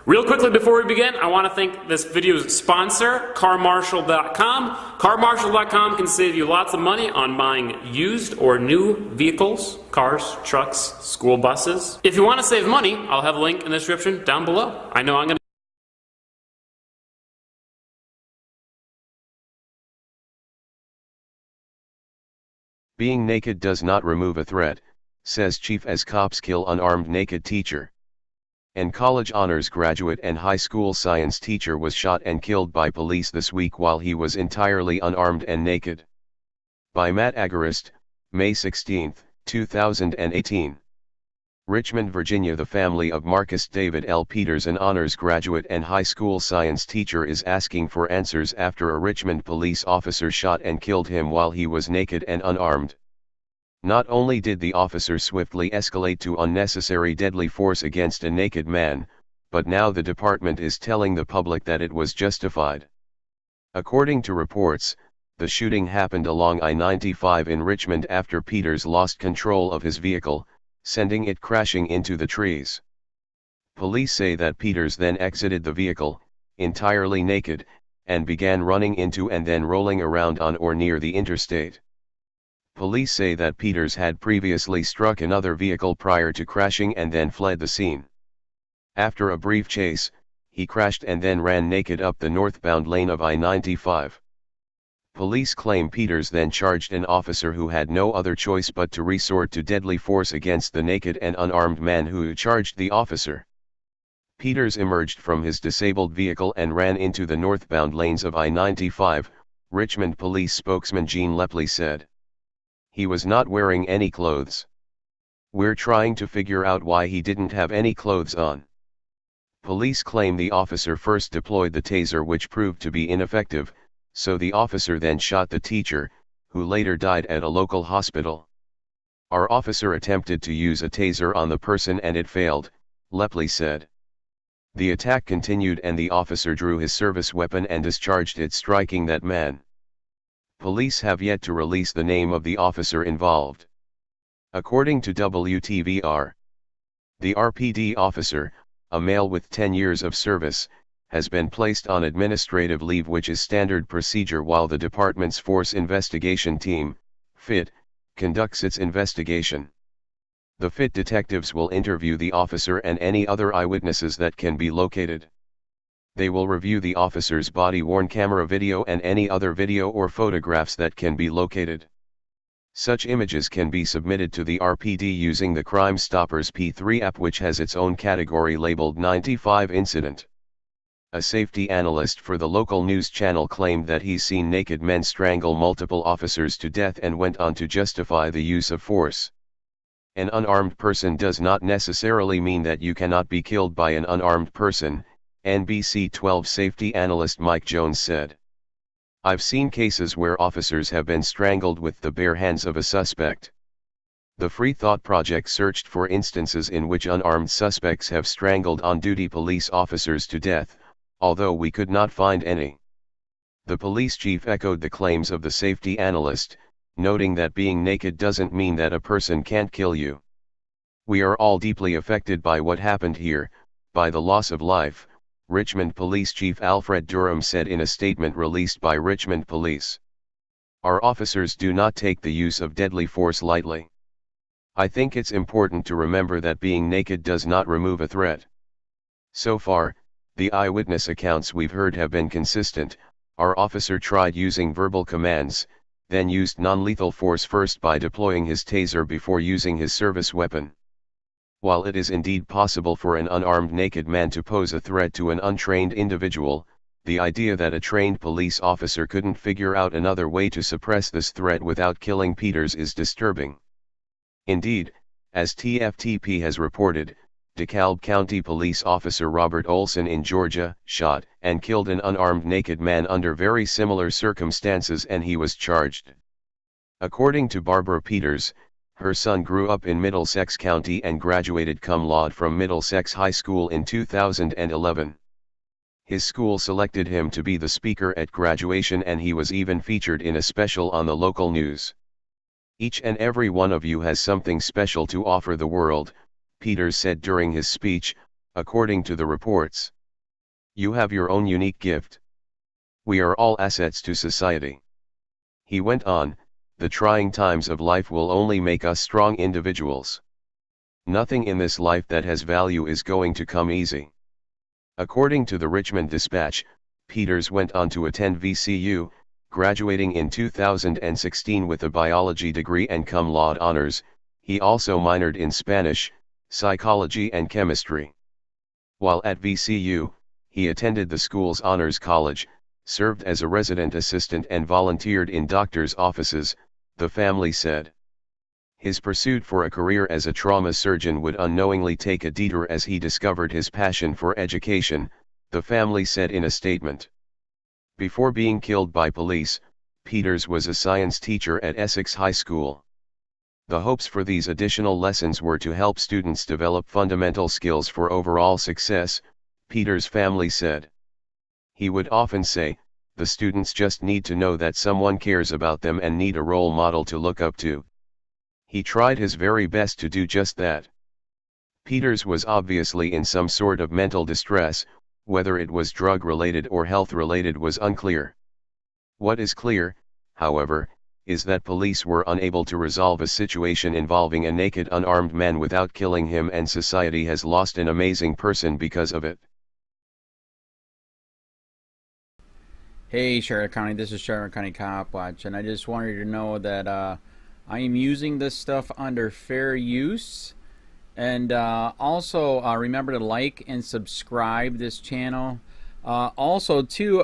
Real quickly before we begin, I want to thank this video's sponsor, carmarshal.com. Carmarshal.com can save you lots of money on buying used or new vehicles, cars, trucks, school buses. If you want to save money, I'll have a link in the description down below. I know I'm going to... Being naked does not remove a threat, says chief as cops kill unarmed naked teacher. An college honors graduate and high school science teacher was shot and killed by police this week while he was entirely unarmed and naked. By Matt Agarist, May 16, 2018. Richmond, Virginia. The family of Marcus David L. Peters, an honors graduate and high school science teacher, is asking for answers after a Richmond police officer shot and killed him while he was naked and unarmed. Not only did the officer swiftly escalate to unnecessary deadly force against a naked man, but now the department is telling the public that it was justified. According to reports, the shooting happened along I-95 in Richmond after Peters lost control of his vehicle, sending it crashing into the trees. Police say that Peters then exited the vehicle, entirely naked, and began running into and then rolling around on or near the interstate. Police say that Peters had previously struck another vehicle prior to crashing and then fled the scene. After a brief chase, he crashed and then ran naked up the northbound lane of I-95. Police claim Peters then charged an officer who had no other choice but to resort to deadly force against the naked and unarmed man who charged the officer. Peters emerged from his disabled vehicle and ran into the northbound lanes of I-95, Richmond police spokesman Gene Lepley said. He was not wearing any clothes. We're trying to figure out why he didn't have any clothes on. Police claim the officer first deployed the taser, which proved to be ineffective, so the officer then shot the teacher, who later died at a local hospital. Our officer attempted to use a taser on the person and it failed, Lepley said. The attack continued and the officer drew his service weapon and discharged it, striking that man. Police have yet to release the name of the officer involved. According to WTVR, the RPD officer, a male with 10 years of service, has been placed on administrative leave, which is standard procedure while the department's Force Investigation Team, FIT, conducts its investigation. The FIT detectives will interview the officer and any other eyewitnesses that can be located. They will review the officer's body-worn camera video and any other video or photographs that can be located. Such images can be submitted to the RPD using the Crime Stoppers P3 app, which has its own category labeled 95 Incident. A safety analyst for the local news channel claimed that he's seen naked men strangle multiple officers to death and went on to justify the use of force. An unarmed person does not necessarily mean that you cannot be killed by an unarmed person, NBC 12 safety analyst Mike Jones said. I've seen cases where officers have been strangled with the bare hands of a suspect. The Free Thought Project searched for instances in which unarmed suspects have strangled on-duty police officers to death, although we could not find any. The police chief echoed the claims of the safety analyst, noting that being naked doesn't mean that a person can't kill you. We are all deeply affected by what happened here, by the loss of life, Richmond Police Chief Alfred Durham said in a statement released by Richmond Police. Our officers do not take the use of deadly force lightly. I think it's important to remember that being naked does not remove a threat. So far, the eyewitness accounts we've heard have been consistent. Our officer tried using verbal commands, then used non-lethal force first by deploying his taser before using his service weapon. While it is indeed possible for an unarmed naked man to pose a threat to an untrained individual, the idea that a trained police officer couldn't figure out another way to suppress this threat without killing Peters is disturbing. Indeed, as TFTP has reported, DeKalb County Police Officer Robert Olson in Georgia shot and killed an unarmed naked man under very similar circumstances, and he was charged. According to Barbara Peters, her son grew up in Middlesex County and graduated cum laude from Middlesex High School in 2011. His school selected him to be the speaker at graduation, and he was even featured in a special on the local news. Each and every one of you has something special to offer the world, Peters said during his speech, according to the reports. You have your own unique gift. We are all assets to society. He went on, the trying times of life will only make us strong individuals. Nothing in this life that has value is going to come easy. According to the Richmond Dispatch, Peters went on to attend VCU, graduating in 2016 with a biology degree and cum laude honors. He also minored in Spanish, psychology and chemistry. While at VCU, he attended the school's honors college, served as a resident assistant and volunteered in doctors' offices, the family said. His pursuit for a career as a trauma surgeon would unknowingly take a detour as he discovered his passion for education, the family said in a statement. Before being killed by police, Peters was a science teacher at Essex High School. The hopes for these additional lessons were to help students develop fundamental skills for overall success, Peters' family said. He would often say, the students just need to know that someone cares about them and need a role model to look up to. He tried his very best to do just that. Peters was obviously in some sort of mental distress, whether it was drug-related or health-related was unclear. What is clear, however, is that police were unable to resolve a situation involving a naked unarmed man without killing him, and society has lost an amazing person because of it. Hey Charlotte County, this is Charlotte County COPWATCH, and I just wanted you to know that I am using this stuff under fair use. And also remember to like and subscribe this channel. Also too,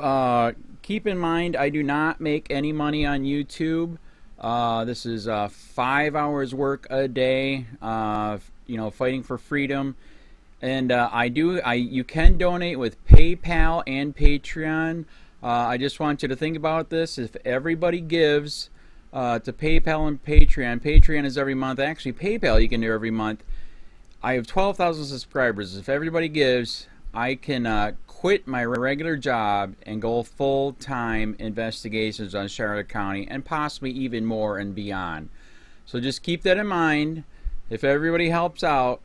keep in mind I do not make any money on YouTube. This is 5 hours work a day, you know, fighting for freedom. And you can donate with PayPal and Patreon. I just want you to think about this. If everybody gives to PayPal and Patreon, Patreon is every month. Actually, PayPal you can do every month. I have 12,000 subscribers. If everybody gives, I can quit my regular job and go full-time investigations on Charlotte County and possibly even more and beyond. So just keep that in mind. If everybody helps out,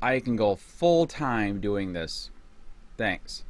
I can go full-time doing this. Thanks.